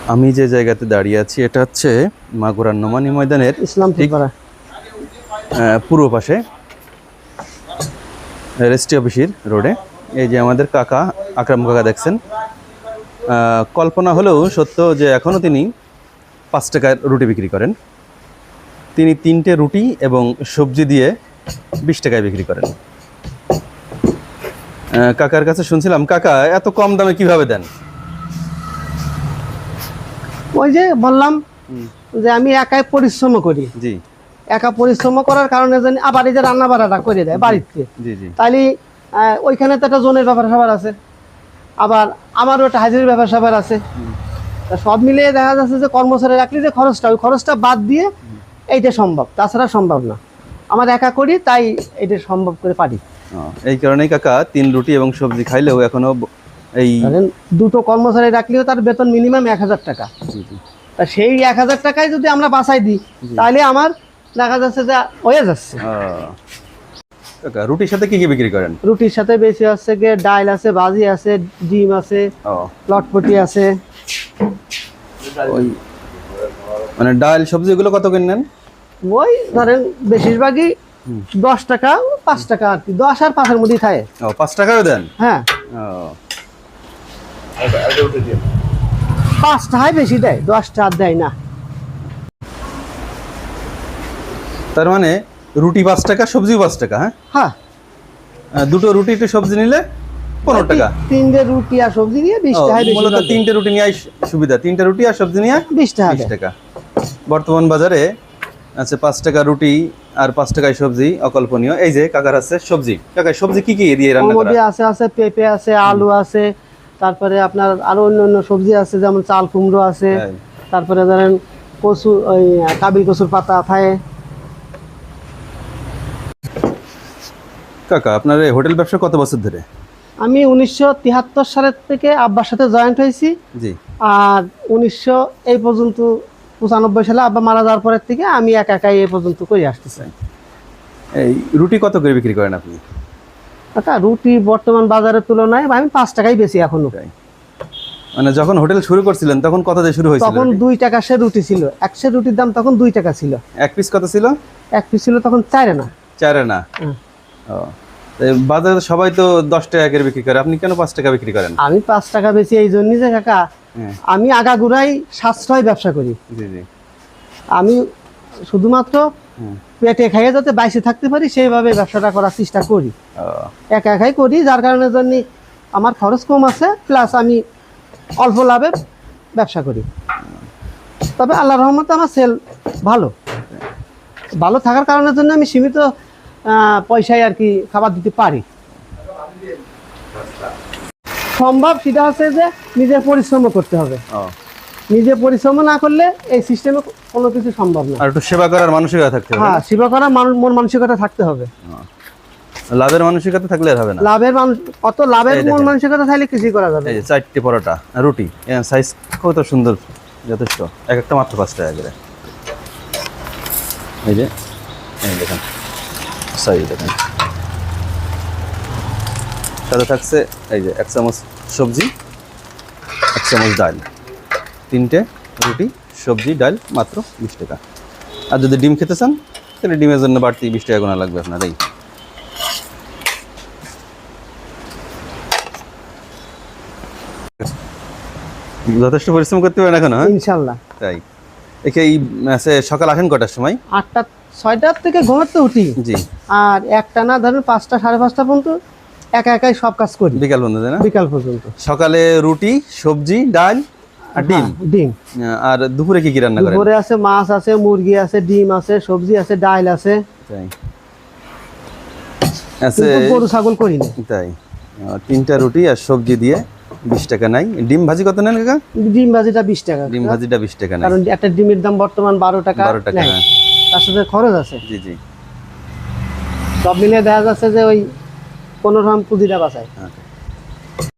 আমি যে জায়গাতে দাঁড়িয়ে আছি এটা হচ্ছে মাগুরার নোমানী ময়দানের ইসলামপুর পূর্ব পাশে রেজিস্ট্রি অফিসের রোডে। এই যে আমাদের কাকা আকরাম কাকা দেখছেন, কল্পনা হলেও সত্য যে এখনও তিনি 5 টাকার রুটি বিক্রি করেন। তিনি 3টে রুটি এবং সবজি দিয়ে 20 টাকায় বিক্রি করেন। কাকার কাছে শুনছিলাম, কাকা এত কম দামে কিভাবে দেন? ওই যে বললাম যে আমি একাই পরিশ্রম করি। জি, একা পরিশ্রম করার কারণে জানি আবার এই যে রান্না বাড়াটা করে দেয় বাড়িতে, জি, জি, তাইলে ওইখানে তো একটা জোনের ব্যাপার স্যাপার আছে, আবার আমারও একটা হাজির ব্যাপার স্যাপার আছে। তা সব মিলিয়ে দেখা যাচ্ছে যে কর্মচারী রাখলে যে খরচটা, ওই খরচটা বাদ দিয়ে এইটা সম্ভব, তাছাড়া সম্ভব না। আমার একা করি তাই এটা সম্ভব করে পারি। এই কারণেই কাকা 3 রুটি এবং সবজি খাইলেও এখনো এই দুটো কর্মচারী রাখলেও তার বেতন মিনিমাম 1000 টাকা। তা সেই 1000 টাকায় যদি আমরা বাঁচাই দিই তাহলে আমার দেখা যাচ্ছে যে হয়ে যাচ্ছে। কাকা রুটির সাথে কি কি বিক্রি করেন? রুটির সাথে বেশি হচ্ছে গিয়ে ডাল আছে, ভাজি আছে, ডিম আছে, লটপটি আছে। ওই মানে ডাল সবজি এগুলো কত করে নেন? ওই ধরেন বেশিরভাগই 10 টাকা 5 টাকা আর কি, 10 আর 5-এর মধ্যেই থাকে। 5 টাকাও দেন? হ্যাঁ, 5 টাকায় বেশি দেয়, 10 টাকা দেয় না। তার মানে রুটি 5 টাকা, সবজিও 5 টাকা? হ্যাঁ, দুটো রুটি একটু সবজি নিলে 15 টাকা। 3টে রুটি আর সবজি নিয়ে 20 টাকা। মূলত 3টে রুটি নিয়ে সুবিধা, 3টে রুটি আর সবজি নিয়ে 20 টাকা। 20 টাকা বর্তমান বাজারে আছে। 5 টাকা রুটি আর 5 টাকায় সবজি অকল্পনীয়। এই যে কাকার আছে সবজি, কাকা সবজি কি কি দিয়ে রান্না করা? আছে পেঁপে আছে, আলু আছে, তারপরে আপনার আরো অন্য সবজি আছে, যেমন চাল কুমড়ো আছে, তারপরে ধরেন কচু, ওই কাবিল কচুর পাতা থাকে। কাকা আপনার এই হোটেল ব্যবসা কত বছর ধরে? আমি 1973 সালের থেকে আব্বার সাথে জয়েন্ট হয়েছি। জি। আর 1900 এই পর্যন্ত 95 সালে আব্বা মারা যাওয়ার পরের থেকে আমি একাই এই পর্যন্ত করে আসতেছি। এই রুটি কত করে বিক্রি করেন আপনি? কাকা রুটি বর্তমান বাজারের তুলনায় আমি 5 টাকাই বেশি এখনো। মানে যখন হোটেল শুরু করছিলেন তখন কত দিয়ে শুরু হয়েছিল? তখন 2 টাকা সে রুটি ছিল, এক সে রুটির দাম তখন 2 টাকা ছিল। এক পিস কত ছিল? এক পিস ছিল তখন 4 আনা। 4 আনা? বাজারে সবাই তো 10 টাকা করে বিক্রি করে, আপনি কেন 5 টাকা বিক্রি করেন? আমি 5 টাকা বেশি এই জন্যই যে কাকা আমি আগাগোড়াই সাশ্রয় ব্যবসা করি। জি, জি। আমি শুধুমাত্র পেটে খাইয়ে যাতে বাইসে থাকতে পারি সেইভাবে ব্যবসাটা করার চেষ্টা করি। একাই করি, যার কারণের জন্য আমার খরচ কম আছে, প্লাস আমি অল্প লাভে ব্যবসা করি। তবে আল্লাহর রহমতে আমার সেল ভালো থাকার কারণের জন্য আমি সীমিত পয়সায় আর কি খাবার দিতে পারি। সম্ভব সেটা হচ্ছে যে নিজের পরিশ্রম করতে হবে। নিজে পরিশ্রম না করলে এই সিস্টেমে কোনো কিছু সম্ভব না। আর একটু সেবা করার মানসিকতা থাকতে হবে। হ্যাঁ, সেবা করার মন মানসিকতা থাকতে হবে। লাভের মানসিকতা থাকলে আর হবে না। লাভের মন মানসিকতা থাকলে কিছুই করা যাবে। এই যে 4টে পরোটা রুটি, সাইজ কত সুন্দর, যথেষ্ট। এক একটা মাত্র 5 টাকা করে। এই যে দেখেন সাইজ দেখেন। সাথে থাকছে এই যে 1 চামচ সবজি, 1 চামচ ডাল, 3টে রুটি, সবজি, ডাল, মাত্র 20 টাকা। আর যদি ডিম খেতে চান তাহলে ডিমের জন্য বাড়তি 20 টাকা গোনা লাগবে আপনার। এই যথেষ্ট পরিশ্রম করতে পারেন এখন? ইনশাআল্লাহ। তাই এই সকাল আসেন কটার সময়? 6টার থেকে ঘুমাতে উঠি। জি। আর একটানা ধরেন 5টা 5:30 পর্যন্ত একাই সব কাজ করি। বিকাল পর্যন্ত? না, বিকাল পর্যন্ত। সকালে রুটি, সবজি, ডাল আর ডিম। আর দুপুরে কি কি রান্না করেন? দুপুরে আছে মাছ আছে, মুরগি আছে, ডিম আছে, সবজি আছে, ডাল আছে। তাই গরু ছাগল করি না। তাই 3টা রুটি আর সবজি দিয়ে 20 টাকা নাই। ডিম ভাজি কত নেন কাকা? ডিম ভাজিটা 20 টাকা। ডিম ভাজিটা 20 টাকা নাই, কারণ একটা ডিমের দাম বর্তমান 12 টাকা। 12 টাকা। তার সাথে খরচ আছে। জি, জি। সব মিলিয়ে দেখা যাচ্ছে যে ওই 15 পুঁজিটা বাঁচায়।